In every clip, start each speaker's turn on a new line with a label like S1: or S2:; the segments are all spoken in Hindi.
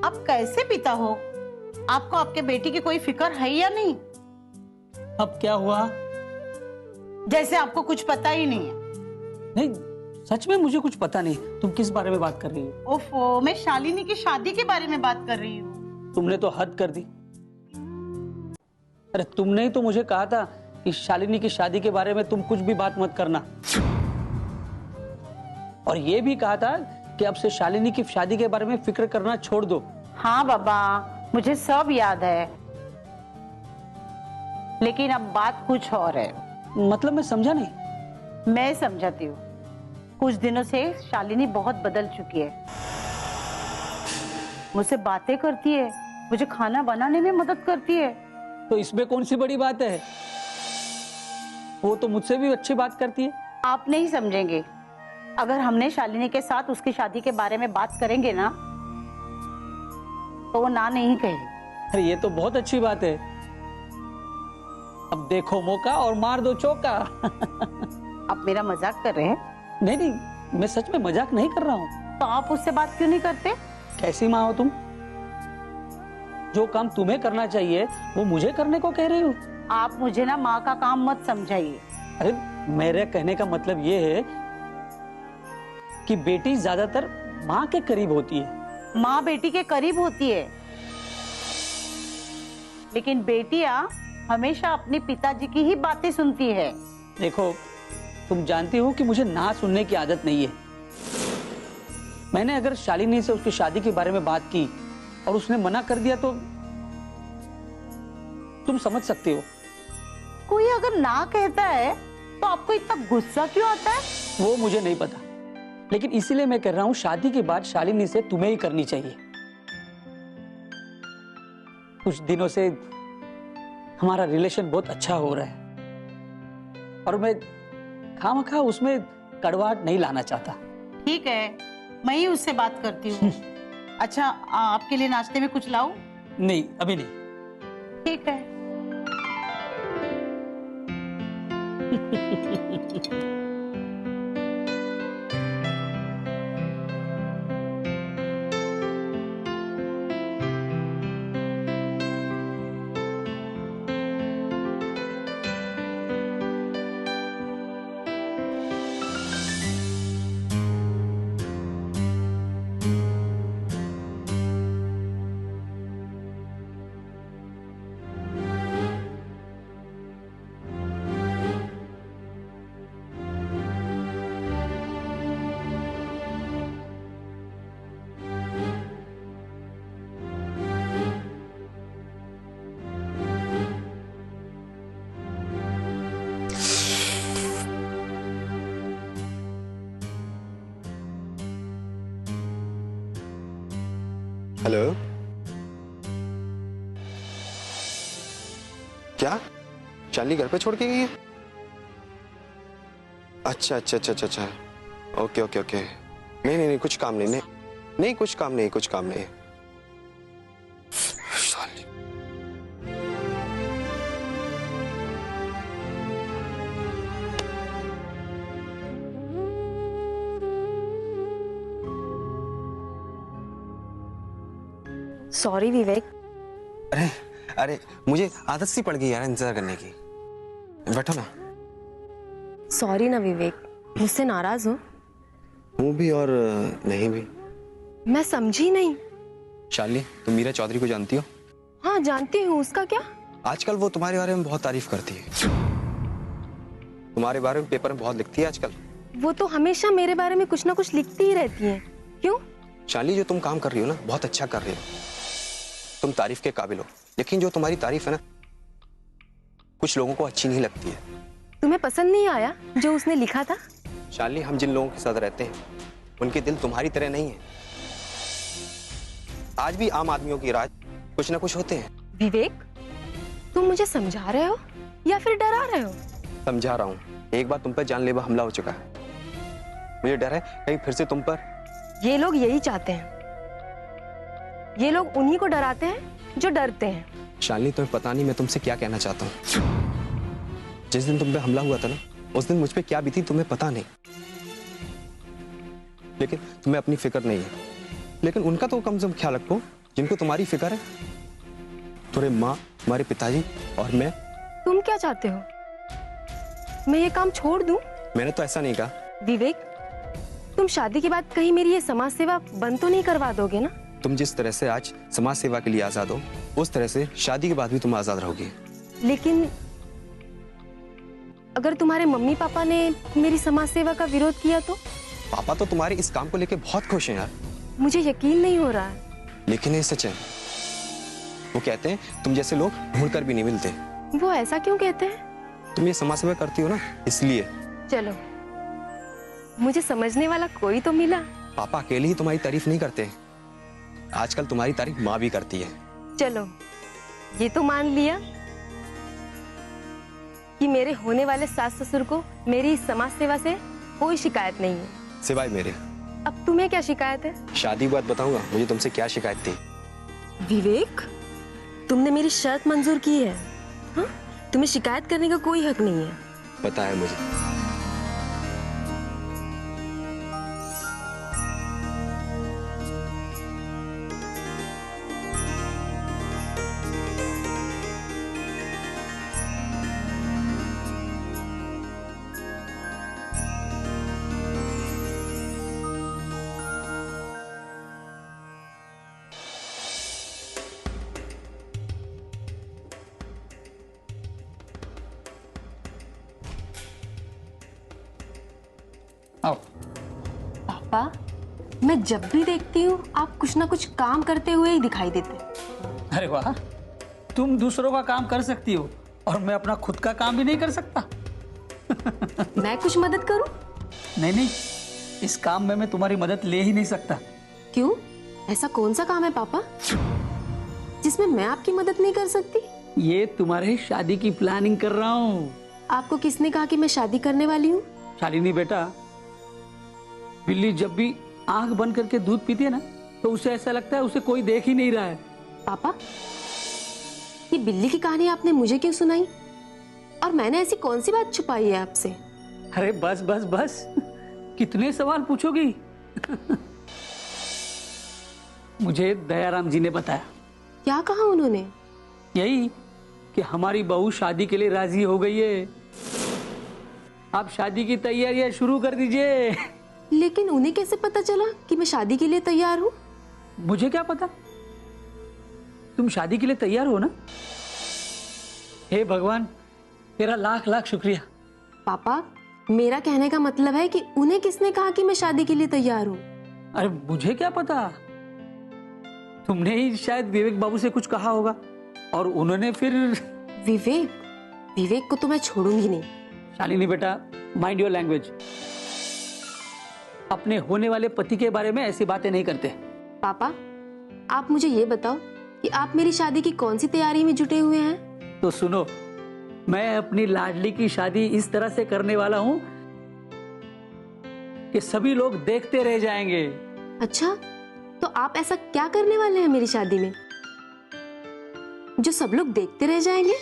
S1: आप कैसे पिता हो? आपको आपके बेटी की कोई फिक्र है या नहीं?
S2: अब क्या हुआ?
S1: जैसे आपको कुछ पता ही नहीं है।
S2: नहीं, सच में मुझे कुछ पता नहीं। तुम किस बारे में बात कर रही हो?
S1: ओफो, मैं शालिनी की शादी के बारे में बात कर रही हूँ।
S2: तुमने तो हद कर दी। अरे तुमने ही तो मुझे कहा था कि शालिनी की शादी के बारे में तुम कुछ भी बात मत करना, और ये भी कहा था कि अब से शालिनी की शादी के बारे में फिक्र करना छोड़ दो।
S1: हाँ बाबा, मुझे सब याद है, लेकिन अब बात कुछ और है।
S2: मतलब मैं समझा नहीं।
S1: मैं समझाती हूँ। कुछ दिनों से शालिनी बहुत बदल चुकी है। मुझसे बातें करती है, मुझे खाना बनाने में मदद करती है।
S2: तो इसमें कौन सी बड़ी बात है? वो तो मुझसे भी अच्छी बात करती है।
S1: आप नहीं समझेंगे। अगर हमने शालिनी के साथ उसकी शादी के बारे में बात करेंगे ना, तो वो ना नहीं कहेगी।
S2: अरे ये तो बहुत अच्छी बात है। अब देखो मौका और मार दो चौका।
S1: आप मेरा मजाक कर रहे हैं?
S2: नहीं नहीं, मैं सच में मजाक नहीं कर रहा हूँ।
S1: तो आप उससे बात क्यों नहीं करते?
S2: कैसी माँ हो तुम? जो काम तुम्हें करना चाहिए वो मुझे करने को कह रही हो।
S1: आप मुझे ना माँ का काम मत समझाइए।
S2: अरे मेरे कहने का मतलब ये है कि बेटी ज्यादातर माँ के करीब होती है।
S1: माँ बेटी के करीब होती है, लेकिन बेटियां हमेशा अपने पिताजी की ही बातें सुनती है।
S2: देखो, तुम जानती हो कि मुझे ना सुनने की आदत नहीं है। मैंने अगर शालिनी से उसकी शादी के बारे में बात की और उसने मना कर दिया तो तुम समझ सकते हो।
S1: कोई अगर ना कहता है तो आपको इतना गुस्सा क्यों आता है?
S2: वो मुझे नहीं पता, लेकिन इसीलिए मैं कह रहा हूं शादी के बाद शालिनी से तुम्हें ही करनी चाहिए। कुछ दिनों से हमारा रिलेशन बहुत अच्छा हो रहा है और मैं खामखा उसमें कड़वाहट नहीं लाना चाहता।
S1: ठीक है, मैं ही उससे बात करती हूँ। अच्छा, आपके लिए नाश्ते में कुछ लाऊं?
S2: नहीं, अभी नहीं।
S1: ठीक है।
S3: हेलो, क्या शालिनी घर पे छोड़ के गई है? अच्छा अच्छा अच्छा अच्छा अच्छा, ओके ओके ओके। नहीं नहीं नहीं, कुछ काम नहीं, नहीं नहीं, कुछ काम नहीं, कुछ काम नहीं। शालिनी,
S4: सॉरी विवेक।
S3: अरे अरे, मुझे आदत सी पड़ गई यार इंतजार करने की। बैठो ना।
S4: सॉरी ना विवेक, मुझसे नाराज हो?
S3: हूँ भी और नहीं भी।
S4: मैं समझी नहीं।
S3: शालिनी, तुम मीरा चौधरी को जानती हो?
S4: हाँ जानती हूँ, उसका क्या?
S3: आजकल वो तुम्हारे बारे में बहुत तारीफ करती है। तुम्हारे बारे में पेपर में बहुत लिखती है आजकल।
S4: वो तो हमेशा मेरे बारे में कुछ ना कुछ लिखती ही रहती है। क्यों?
S3: शालिनी, जो तुम काम कर रही हो ना, बहुत अच्छा कर रही हो। तुम तारीफ के काबिल हो, लेकिन जो तुम्हारी तारीफ है ना, कुछ लोगों को अच्छी नहीं लगती है।
S4: तुम्हें पसंद नहीं आया जो उसने लिखा था?
S3: शालिनी, हम जिन लोगों के साथ रहते हैं उनके दिल तुम्हारी तरह नहीं है। आज भी आम आदमियों की राज कुछ ना कुछ होते हैं।
S4: विवेक, तुम मुझे समझा रहे हो या फिर डरा रहे हो?
S3: समझा रहा हूँ। एक बार तुम पर जानलेवा हमला हो चुका है। मुझे डर है कहीं फिर से तुम पर।
S4: ये लोग यही चाहते हैं। ये लोग उन्हीं को डराते हैं जो डरते हैं।
S3: शालिनी, तुम्हें पता नहीं मैं तुमसे क्या कहना चाहता हूँ। जिस दिन तुम पे हमला हुआ था ना, उस दिन मुझ पे क्या बीती तुम्हें पता नहीं। लेकिन तुम्हें अपनी फिक्र नहीं है। लेकिन उनका तो कम से कम ख्याल रखो जिनको तुम्हारी फिक्र है। तुम्हारे माँ, तुम्हारे पिताजी और मैं।
S4: तुम क्या चाहते हो, मैं ये काम छोड़ दूं?
S3: मैंने तो ऐसा नहीं कहा।
S4: विवेक, तुम शादी के बाद कहीं मेरी ये समाज सेवा बंद तो नहीं करवा दोगे ना?
S3: तुम जिस तरह से आज समाज सेवा के लिए आजाद हो, उस तरह से शादी के बाद भी तुम आजाद रहोगे।
S4: लेकिन अगर तुम्हारे मम्मी पापा ने मेरी समाज सेवा का विरोध किया तो?
S3: पापा तो तुम्हारे इस काम को लेकर बहुत खुश हैं यार।
S4: मुझे यकीन नहीं हो रहा है।
S3: लेकिन ये सच है। वो कहते हैं तुम जैसे लोग ढूंढ कर भी नहीं मिलते।
S4: वो ऐसा क्यों कहते हैं?
S3: तुम ये समाज सेवा करती हो ना, इसलिए।
S4: चलो, मुझे समझने वाला कोई तो मिला।
S3: पापा अकेले ही तुम्हारी तारीफ नहीं करते, आजकल तुम्हारी तारीफ माँ भी करती है।
S4: चलो, ये तो मान लिया कि मेरे होने वाले सास ससुर को मेरी इस समाज सेवा से कोई शिकायत नहीं है।
S3: सिवाय मेरे।
S4: अब तुम्हें क्या शिकायत है?
S3: शादी के बाद बताऊंगा मुझे तुमसे क्या शिकायत थी।
S4: विवेक, तुमने मेरी शर्त मंजूर की है। हाँ? तुम्हें शिकायत करने का कोई हक नहीं है।
S3: पता है मुझे।
S2: आओ।
S4: पापा, मैं जब भी देखती हूँ आप कुछ ना कुछ काम करते हुए ही दिखाई देते।
S2: अरे वाह, तुम दूसरों का काम कर सकती हो और मैं अपना खुद का काम भी नहीं कर सकता।
S4: मैं कुछ मदद करूँ?
S2: नहीं नहीं, इस काम में मैं तुम्हारी मदद ले ही नहीं सकता।
S4: क्यों? ऐसा कौन सा काम है पापा जिसमें मैं आपकी मदद नहीं कर सकती?
S2: ये तुम्हारे शादी की प्लानिंग कर रहा हूँ।
S4: आपको किसने कहा कि मैं शादी करने वाली हूँ?
S2: शालिनी बेटा, बिल्ली जब भी आंख बंद करके दूध पीती है ना, तो उसे ऐसा लगता है उसे कोई देख ही नहीं रहा है।
S4: पापा, ये बिल्ली की कहानी आपने मुझे क्यों सुनाई? और मैंने ऐसी कौन सी बात छुपाई है आपसे?
S2: अरे बस बस बस, कितने सवाल पूछोगी? मुझे दयाराम जी ने बताया।
S4: क्या कहा उन्होंने?
S2: यही कि हमारी बहू शादी के लिए राजी हो गई है। आप शादी की तैयारियां शुरू कर दीजिए।
S4: लेकिन उन्हें कैसे पता चला कि मैं शादी के लिए तैयार हूँ?
S2: मुझे क्या पता, तुम शादी के लिए तैयार हो ना। हे भगवान, तेरा लाख लाख शुक्रिया।
S4: पापा, मेरा कहने का मतलब है कि उन्हें किसने कहा कि मैं शादी के लिए तैयार हूँ?
S2: अरे मुझे क्या पता, तुमने ही शायद विवेक बाबू से कुछ कहा होगा और उन्होंने फिर।
S4: विवेक को तो मैं छोड़ूंगी नहीं।
S2: शालिनी बेटा, माइंड योर लैंग्वेज। अपने होने वाले पति के बारे में ऐसी बातें नहीं करते।
S4: पापा, आप मुझे ये बताओ कि आप मेरी शादी की कौन सी तैयारी में जुटे हुए हैं?
S2: तो सुनो, मैं अपनी लाडली की शादी इस तरह से करने वाला हूं कि सभी लोग देखते रह जाएंगे।
S4: अच्छा, तो आप ऐसा क्या करने वाले हैं मेरी शादी में जो सब लोग देखते रह जाएंगे?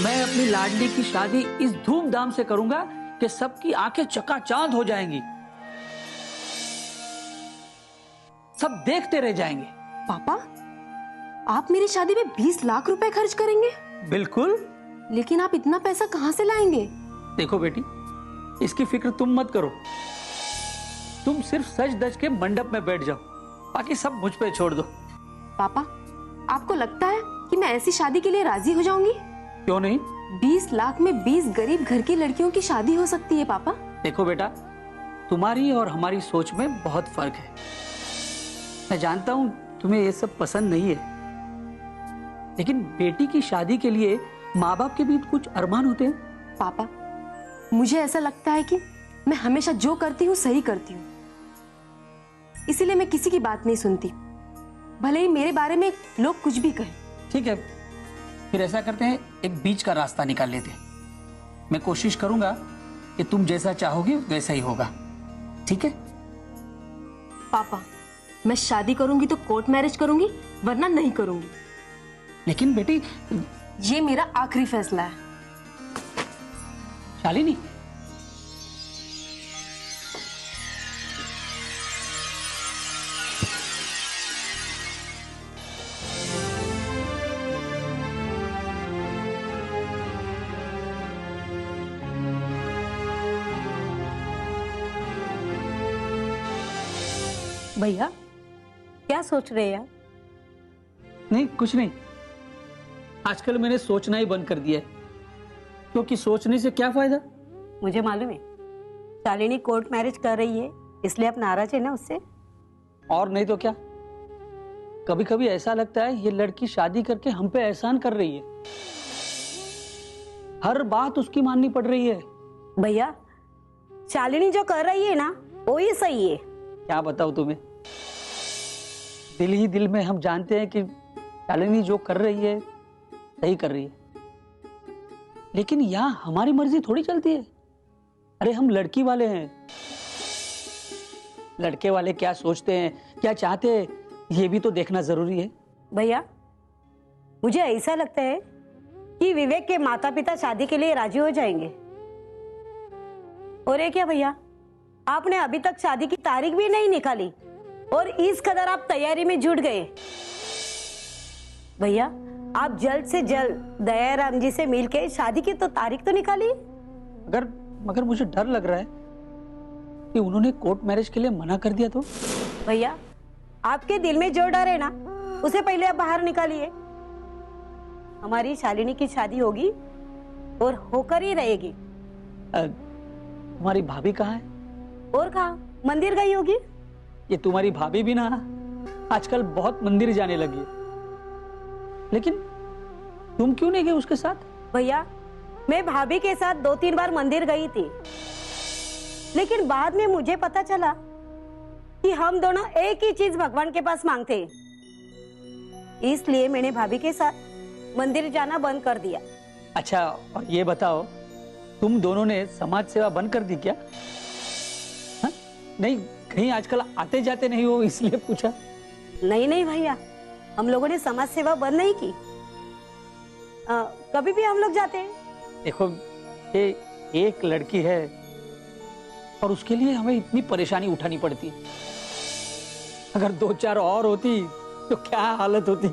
S2: मैं अपनी लाडली की शादी इस धूमधाम से करूंगा कि सबकी आंखें चकाचौंध हो जाएंगी, सब देखते रह जाएंगे।
S4: पापा, आप मेरी शादी में 20 लाख रुपए खर्च करेंगे?
S2: बिल्कुल।
S4: लेकिन आप इतना पैसा कहां से लाएंगे?
S2: देखो बेटी, इसकी फिक्र तुम मत करो, तुम सिर्फ सज धज के मंडप में बैठ जाओ, बाकी सब मुझ पे छोड़ दो।
S4: पापा, आपको लगता है कि मैं ऐसी शादी के लिए राजी हो जाऊंगी?
S2: क्यों नहीं?
S4: 20 लाख में 20 गरीब घर की लड़कियों की शादी हो सकती है पापा।
S2: देखो बेटा, तुम्हारी और हमारी सोच में बहुत फर्क है। मैं जानता हूं तुम्हें ये सब पसंद नहीं है, लेकिन बेटी की शादी के लिए माँ बाप के भी कुछ अरमान होते हैं।
S4: पापा, मुझे ऐसा लगता है कि मैं हमेशा जो करती हूँ सही करती हूँ, इसीलिए मैं किसी की बात नहीं सुनती, भले ही मेरे बारे में लोग कुछ भी कहें।
S2: ठीक है, फिर ऐसा करते हैं, एक बीच का रास्ता निकाल लेते हैं। मैं कोशिश करूंगा कि तुम जैसा चाहोगे वैसा ही होगा, ठीक है?
S4: पापा, मैं शादी करूंगी तो कोर्ट मैरिज करूंगी, वरना नहीं करूंगी।
S2: लेकिन बेटी,
S4: ये मेरा आखिरी फैसला है।
S2: शालिनी,
S1: भैया क्या सोच रहे हैं आप?
S2: नहीं कुछ नहीं। आजकल मैंने सोचना ही बंद कर दिया है, क्योंकि सोचने से क्या फायदा।
S1: मुझे मालूम है शालिनी कोर्ट मैरिज कर रही है, इसलिए आप नाराज है ना उससे?
S2: और नहीं तो क्या। कभी कभी ऐसा लगता है ये लड़की शादी करके हम पे एहसान कर रही है, हर बात उसकी माननी पड़ रही है।
S1: भैया शालिनी जो कर रही है ना वो ही सही है।
S2: क्या बताऊं तुम्हें, दिल ही दिल में हम जानते हैं कि शालिनी जो कर रही है सही कर रही है, लेकिन यहां हमारी मर्जी थोड़ी चलती है। अरे हम लड़की वाले हैं, लड़के वाले क्या सोचते हैं, क्या चाहते हैं, ये भी तो देखना जरूरी है।
S1: भैया मुझे ऐसा लगता है कि विवेक के माता पिता शादी के लिए राजी हो जाएंगे। और ये क्या भैया, आपने अभी तक शादी की तारीख भी नहीं निकाली और इस कदर आप तैयारी में जुट गए। भैया आप जल्द से जल्द दयाराम जी से मिलके शादी की तो तारीख तो निकालिए।
S2: मगर मुझे डर लग रहा है कि उन्होंने कोर्ट मैरिज के लिए मना कर दिया तो।
S1: भैया आपके दिल में जो डर है ना उसे पहले आप बाहर निकालिए। हमारी शालिनी की शादी होगी और होकर ही रहेगी।
S2: तुम्हारी भाभी कहाँ है?
S1: और कहा मंदिर गई होगी।
S2: ये तुम्हारी भाभी भी ना आजकल बहुत मंदिर जाने लगी है, लेकिन तुम क्यों नहीं गए उसके साथ?
S1: भैया मैं भाभी के साथ 2-3 बार मंदिर गई थी, लेकिन बाद में मुझे पता चला कि हम दोनों एक ही चीज भगवान के पास मांगते हैं, इसलिए मैंने भाभी के साथ मंदिर जाना बंद कर दिया।
S2: अच्छा और ये बताओ, तुम दोनों ने समाज सेवा बंद कर दी क्या? हा? नहीं कहीं आजकल आते जाते नहीं हो इसलिए पूछा।
S1: नहीं नहीं भैया, हम लोगों ने समाज सेवा बंद नहीं की। कभी भी हम लोग जाते हैं।
S2: देखो ये एक लड़की है और उसके लिए हमें इतनी परेशानी उठानी पड़ती है। अगर 2-4 और होती तो क्या हालत होती।